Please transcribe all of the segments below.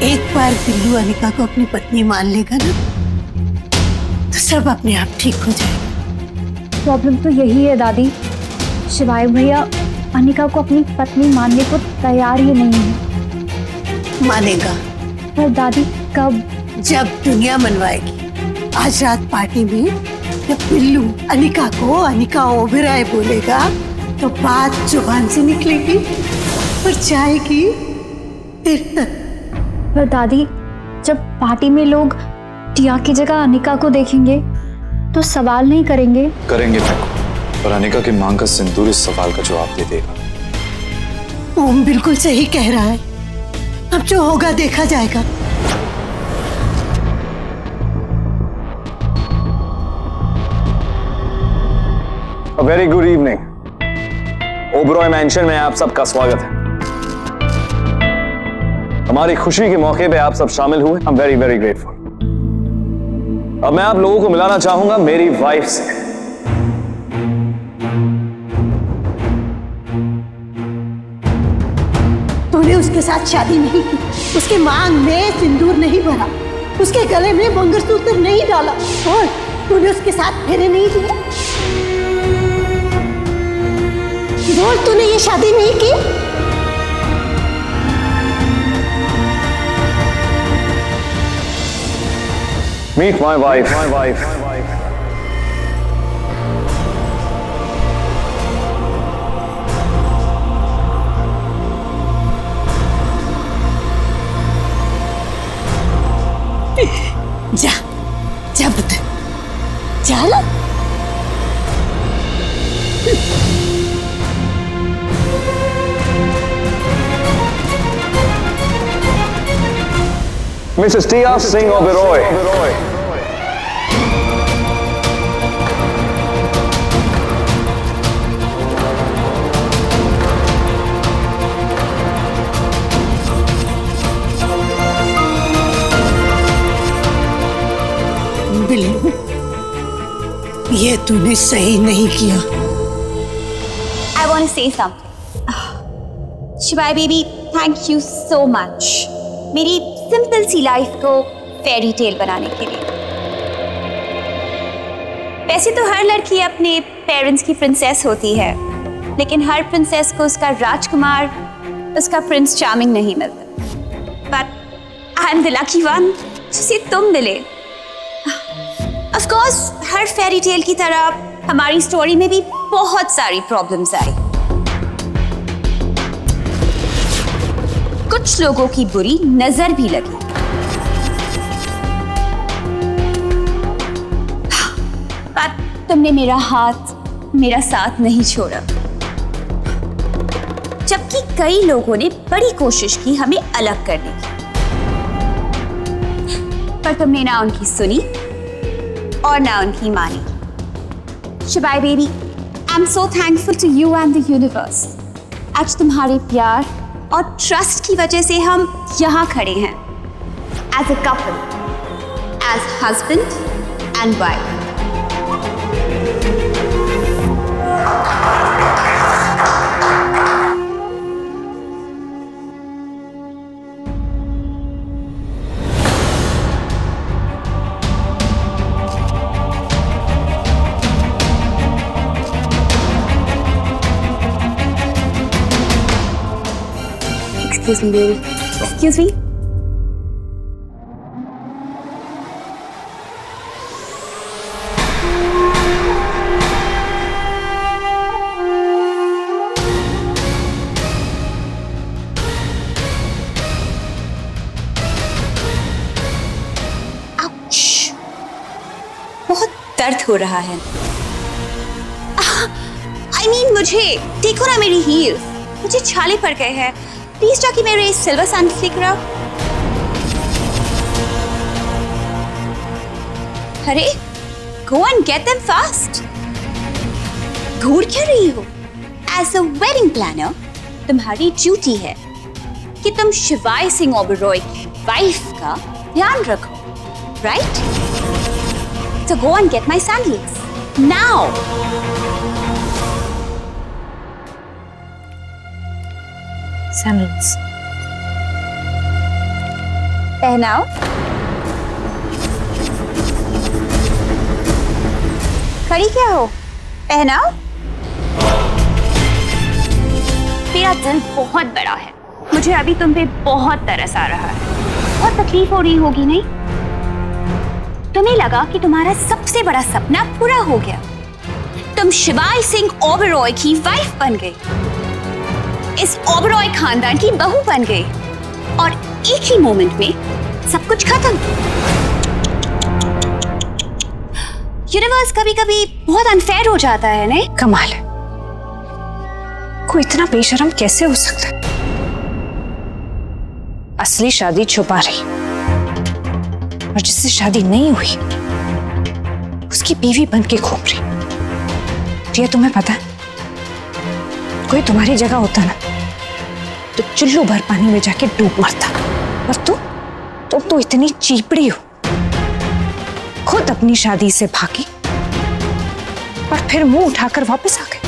एक बार बिल्लू अनिका को अपनी पत्नी मान लेगा ना तो सब अपने आप ठीक हो जाएगा। प्रॉब्लम तो यही है दादी, शिवाय भैया अनिका को अपनी पत्नी मानने को तैयार ही नहीं है। मानेगा। पर दादी कब? जब दुनिया मनवाएगी। आज रात पार्टी में जब बिल्लू अनिका को अनिका ओबेरॉय बोलेगा तो बात जुबान से निकलेगी और जाएगी देर तक। पर दादी जब पार्टी में लोग टिया की जगह अनिका को देखेंगे तो सवाल नहीं करेंगे? करेंगे फेंको, पर अनिका की मांग का सिंदूर इस सवाल का जवाब दे देगा। ओम बिल्कुल सही कह रहा है, अब जो होगा देखा जाएगा। Very good evening. Oberoi mention में आप सबका स्वागत है। हमारी खुशी के मौके पे आप सब शामिल हुए। I am very very grateful. अब मैं आप लोगों को मिलाना चाहूंगा मेरी वाइफ से। तूने उसके साथ शादी नहीं की, उसके मांग में सिंदूर नहीं भरा, उसके गले में मंगलसूत्र नहीं डाला और तूने उसके साथ फेरे नहीं दिए। बोल, तूने ये शादी नहीं की? Meet my wife. जा, जा पुत्र, जा लो। Mrs. Tia Singh Oberoi. Billu, ये तूने सही नहीं किया। I want to say something. शिवाय baby, thank you so much. मेरी सिंपल सी लाइफ को फेरी टेल बनाने के लिए। वैसे तो हर लड़की अपने पेरेंट्स की प्रिंसेस होती है, लेकिन हर प्रिंसेस को उसका राजकुमार, उसका प्रिंस चार्मिंग नहीं मिलता। But I am the lucky one जिसे तुम मिले। Of course her fairy tale की तरह हमारी स्टोरी में भी बहुत सारी प्रॉब्लम्स आई। कुछ लोगों की बुरी नजर भी लगी, पर तुमने मेरा हाथ, मेरा साथ नहीं छोड़ा। जबकि कई लोगों ने बड़ी कोशिश की हमें अलग करने की, पर तुमने ना उनकी सुनी और ना उनकी मानी। Shivay baby, I am so thankful to you and the universe. आज तुम्हारे प्यार और ट्रस्ट की वजह से हम यहाँ खड़े हैं, as a couple, as husband and wife. Excuse me, baby. Excuse me. Ouch. बहुत दर्द हो रहा है। I mean, मुझे देखो ना मेरी हील्स, मुझे छाले पड़ गए हैं। प्लीज जाके मेरे सिल्वर सैंडल्स लेकर आओ। अरे, go and get them fast. घूर क्यों रही हो? As a wedding planner, तुम्हारी ड्यूटी है कि तुम शिवाय सिंह ओबेरॉय की वाइफ का ध्यान रखो, right? So go and get my sandals now. Sandals. पहनाओ। खड़ी क्या हो, पहनाओ। मेरा दिल बहुत बड़ा है, मुझे अभी तुम पे बहुत तरस आ रहा है। बहुत तकलीफ हो रही होगी नहीं? तुम्हें लगा कि तुम्हारा सबसे बड़ा सपना पूरा हो गया, तुम शिवाय सिंह ओबेरॉय की वाइफ बन गई, इस ओबेरॉय खानदान की बहू बन गई, और एक ही मोमेंट में सब कुछ खत्म। यूनिवर्स कभी कभी बहुत अनफेयर हो जाता है नहीं? कमाल है, कोई इतना बेशरम कैसे हो सकता है? असली शादी छुपा रही और जिससे शादी नहीं हुई उसकी बीवी बन के घूम रही। ये तुम्हें पता है, कोई तुम्हारी जगह होता ना तो चुल्लू भर पानी में जाके डूब मरता, और तुम तो इतनी चीपड़ी हो, खुद अपनी शादी से भागी और फिर मुंह उठाकर वापस आ गई।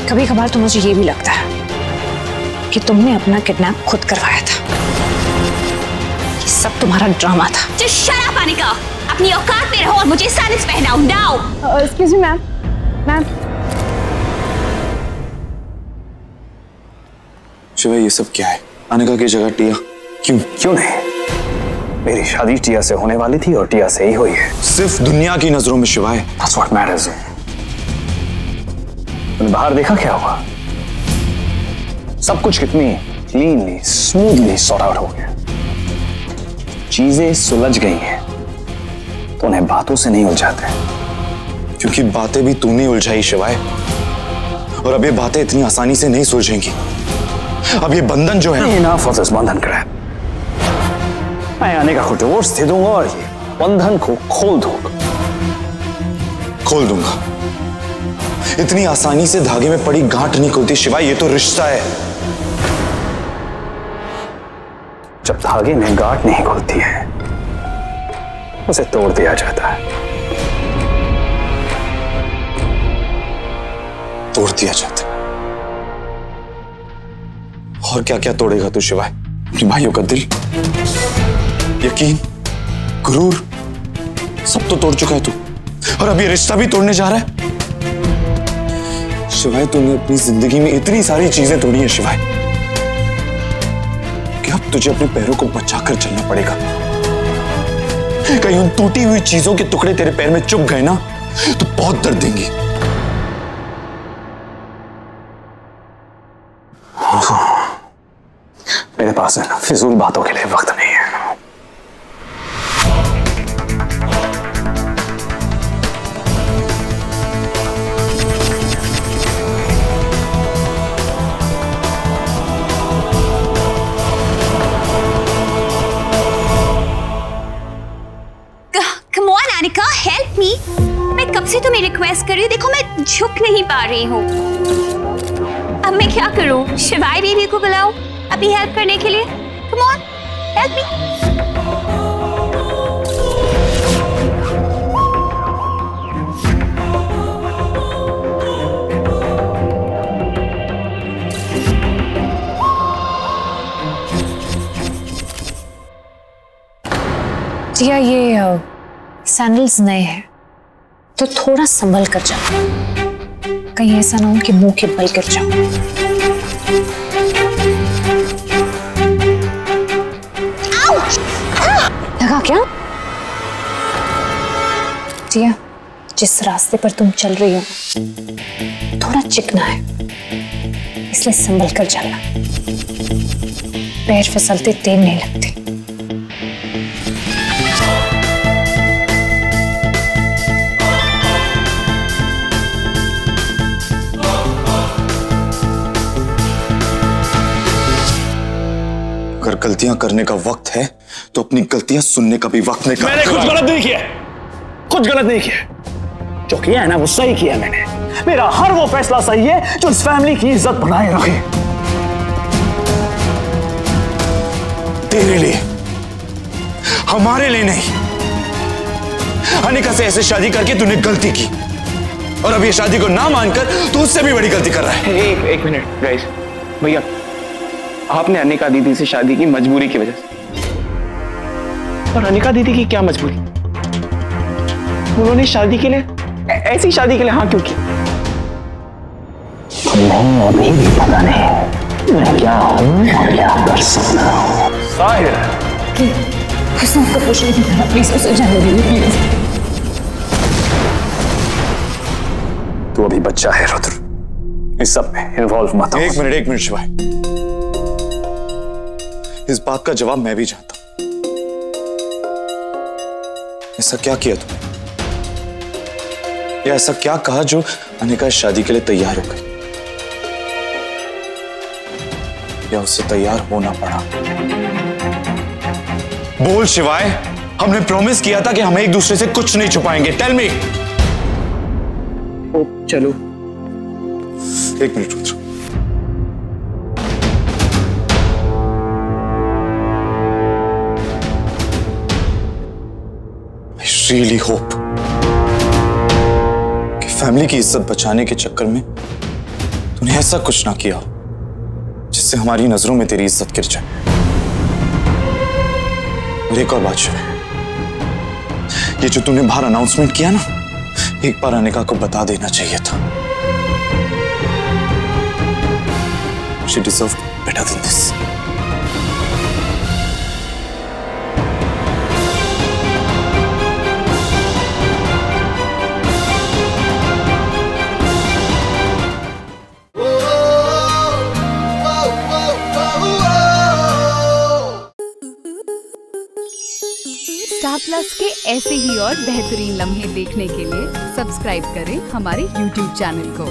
कभी कभार तो मुझे ये भी लगता है कि तुमने अपना किडनैप खुद करवाया था, ये सब तुम्हारा ड्रामा था। Just shut up, Anika. अपनी औकात में रहो और मुझे सैंडल्स पहनाओ now। Excuse me ma'am, ma'am. Shiva, ये सब क्या है? अनिका की जगह टिया क्यों नहीं? मेरी शादी टिया से होने वाली थी और टिया से ही हुई है। सिर्फ दुनिया की नजरों में शिवा है। That's what matters। तुमने बाहर देखा क्या हुआ? सब कुछ कितनी क्लीनली स्मूथली सॉर्ट आउट हो गया, चीजें सुलझ गई हैं, तो उन्हें बातों से नहीं उलझाते, क्योंकि बातें भी तूने उलझाई शिवाय, और अब ये बातें इतनी आसानी से नहीं सुलझेंगी। अब ये बंधन जो है, इनफ ऑफ दिस बंधन क्रैप। मैं अनिका को डिवोर्स दे दूंगा और ये बंधन को खोल दूंगा। इतनी आसानी से धागे में पड़ी गांठ नहीं खुलती शिवाय, ये तो रिश्ता है। जब धागे में गांठ नहीं खुलती है उसे तोड़ दिया जाता है। तोड़ दिया जाता है। और क्या क्या तोड़ेगा तू शिवाय? अपने भाइयों का दिल, यकीन, गुरूर, सब तो तोड़ चुका है तू, और अब ये रिश्ता भी तोड़ने जा रहा है। शिवाय, तूने अपनी जिंदगी में इतनी सारी चीजें तोड़ी हैं शिवाय, कि अब तुझे अपने पैरों को बचाकर चलना पड़ेगा। कहीं उन टूटी हुई चीजों के टुकड़े तेरे पैर में चुभ गए ना तो बहुत दर्द देंगी। मेरे पास है ना फिजूल बातों के लिए वक्त नहीं है। Come on, Anika, help me। मैं कब से तुम्हें रिक्वेस्ट कर रही हूँ, देखो मैं झुक नहीं पा रही हूँ। अब मैं क्या करूँ? शिवाय बेबी को बुलाओ अभी हेल्प करने के लिए। Come on, help me। टिया, ये सैंडल्स नए हैं तो थोड़ा संभल कर जाओ, कहीं ऐसा ना हो कि मुंह के बल गिर जाओ। लगा क्या? टिया, जिस रास्ते पर तुम चल रही हो थोड़ा चिकना है, इसलिए संभल कर चलना, पैर फिसलते देर नहीं लगती। अगर गलतियां करने का वक्त है तो अपनी गलतियां सुनने का भी वक्त निकाल। मैंने कुछ गलत नहीं किया, कुछ गलत नहीं किया। जो किया है ना वो सही किया मैंने। मेरा हर वो फैसला सही है जो इस फैमिली की इज्जत बनाए रखे। तेरे लिए, हमारे लिए नहीं। अनिका से ऐसे शादी करके तूने गलती की, और अब ये शादी को ना मानकर तू उससे भी बड़ी गलती कर रहा है। एक मिनट गाइस, भैया आपने अनिका दीदी से शादी की मजबूरी की वजह से, पर अनिका दीदी की क्या मजबूरी? उन्होंने शादी के लिए, ऐसी शादी के लिए हाँ क्यों किया? नहीं, अभी भी पता नहीं मैं क्या हूँ और क्या कर सकता हूँ। साहिर, प्लीज उसे जाने दीजिए प्लीज। तू अभी बच्चा है रुद्र, इस सब में इन्वॉल्व मत हो। एक मिनट शिवाय, इस बात का जवाब मैं भी जानता हूं। ऐसा क्या किया तुमने, या ऐसा क्या कहा जो अनिका शादी के लिए तैयार हो गई, या उससे तैयार होना पड़ा? बोल शिवाय, हमने प्रॉमिस किया था कि हम एक दूसरे से कुछ नहीं छुपाएंगे। Tell me. ओ चलो, एक minute Rudra, I really hope कि फैमिली की इज्जत बचाने के चक्कर में तूने ऐसा कुछ ना किया जिससे हमारी नजरों में तेरी इज्जत गिर जाए। और एक और बात शिवाय, ये जो तूने बाहर अनाउंसमेंट किया ना, एक बार अनिका को बता देना चाहिए था। She deserved better than this. Star plus के ऐसे ही और बेहतरीन लम्हे देखने के लिए सब्सक्राइब करें हमारे YouTube चैनल को।